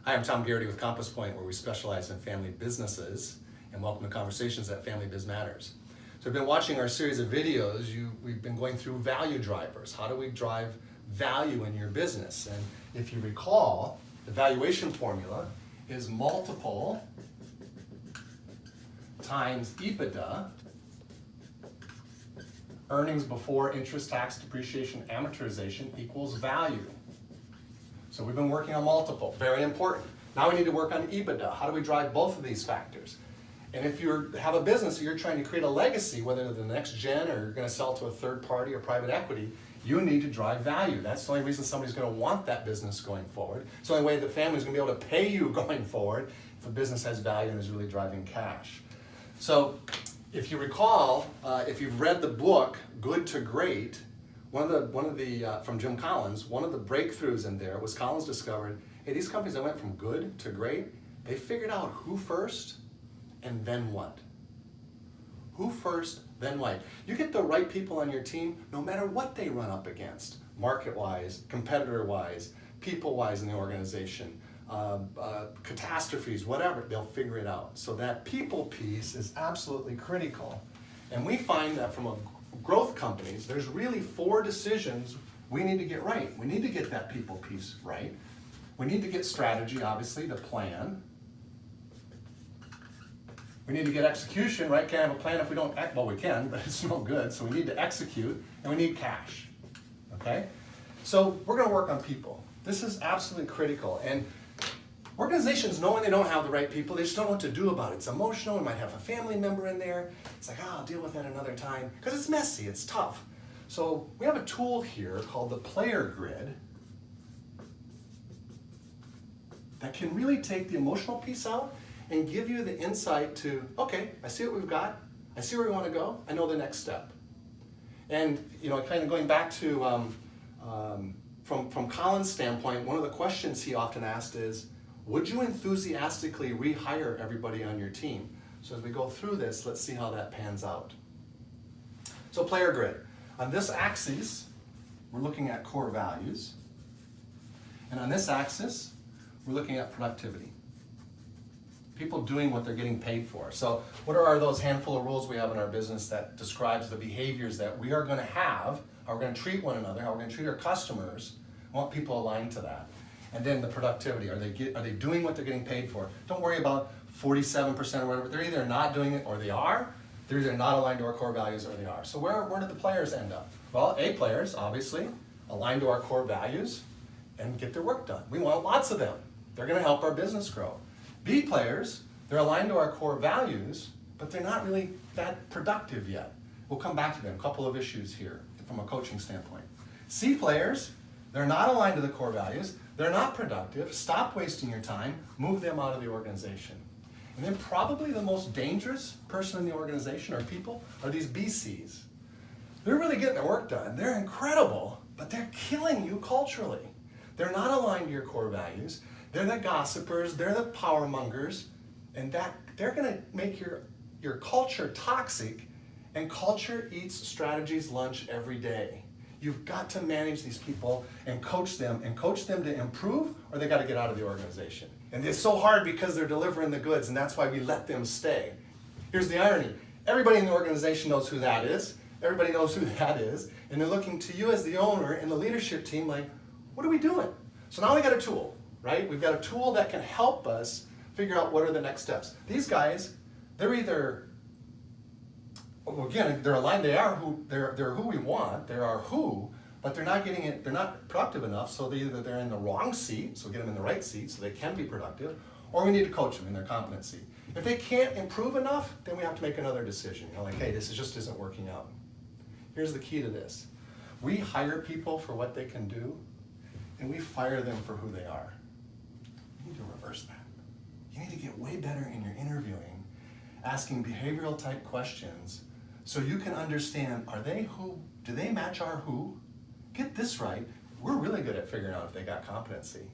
Hi, I'm Tom Garrity with Compass Point, where we specialize in family businesses, and welcome to Conversations at Family Biz Matters. So we've been watching our series of videos. We've been going through value drivers. How do we drive value in your business? And if you recall, the valuation formula is multiple times EBITDA, earnings before interest, tax, depreciation, amortization equals value. So we've been working on multiple, very important. Now we need to work on EBITDA. How do we drive both of these factors? And if you have a business and you're trying to create a legacy, whether to the next gen or you're going to sell to a third party or private equity, you need to drive value. That's the only reason somebody's going to want that business going forward. It's the only way the family's going to be able to pay you going forward if a business has value and is really driving cash. So if you recall, if you've read the book, Good to Great, from Jim Collins, one of the breakthroughs in there was Collins discovered, hey, these companies that went from good to great, they figured out who first and then what. Who first, then what. You get the right people on your team no matter what they run up against, market-wise, competitor-wise, people-wise in the organization, catastrophes, whatever, they'll figure it out. So that people piece is absolutely critical. And we find that from growth companies, there's really 4 decisions we need to get right. We need to get that people piece right. We need to get strategy, obviously, the plan. We need to get execution, right? Can't have a plan if we don't well, we can, but it's no good. So we need to execute, and we need cash, okay? So we're gonna work on people. This is absolutely critical. And organizations know when they don't have the right people, they just don't know what to do about it. It's emotional, we might have a family member in there. It's like, oh, I'll deal with that another time. Because it's messy, it's tough. So we have a tool here called the player grid that can really take the emotional piece out and give you the insight to, okay, I see what we've got, I see where we want to go, I know the next step. And kind of going back to, from Colin's standpoint, one of the questions he often asked is, would you enthusiastically rehire everybody on your team? So as we go through this, let's see how that pans out. So player grid. On this axis, we're looking at core values. And on this axis, we're looking at productivity. People doing what they're getting paid for. So what are those handful of rules we have in our business that describes the behaviors that we are going to have, how we're going to treat one another, how we're going to treat our customers? We want people aligned to that. And then the productivity, are they doing what they're getting paid for? Don't worry about 47% or whatever. They're either not doing it or they are. They're either not aligned to our core values or they are. So where do the players end up? Well, A players, obviously, aligned to our core values and get their work done. We want lots of them. They're going to help our business grow. B players, they're aligned to our core values, but they're not really that productive yet. We'll come back to them. A couple of issues here from a coaching standpoint. C players, they're not aligned to the core values. They're not productive. Stop wasting your time. Move them out of the organization. And then probably the most dangerous person in the organization or people are these BCs. They're really getting their work done. They're incredible, but they're killing you culturally. They're not aligned to your core values. They're the gossipers. They're the power mongers. And they're going to make your culture toxic, and culture eats strategy's lunch every day. You've got to manage these people and coach them to improve, or they got to get out of the organization. And it's so hard because they're delivering the goods, and that's why we let them stay. Here's the irony. Everybody in the organization knows who that is. Everybody knows who that is. And they're looking to you as the owner and the leadership team like, what are we doing? So now we got a tool, right? We've got a tool that can help us figure out what are the next steps. These guys, they're either, again, they're aligned, they're who we want, they're our who, but they're not productive enough, so they're in the wrong seat, so get them in the right seat so they can be productive, or we need to coach them in their competency. If they can't improve enough, then we have to make another decision. Like, hey, this just isn't working out. Here's the key to this. We hire people for what they can do, and we fire them for who they are. You need to reverse that. You need to get way better in your interviewing, asking behavioral type questions, so you can understand, are they who? Do they match our who? Get this right. We're really good at figuring out if they got competency.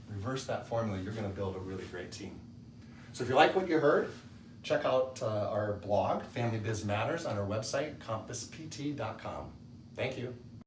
Reverse that formula, you're going to build a really great team. So if you like what you heard, check out our blog, Family Biz Matters, on our website, compasspt.com. Thank you.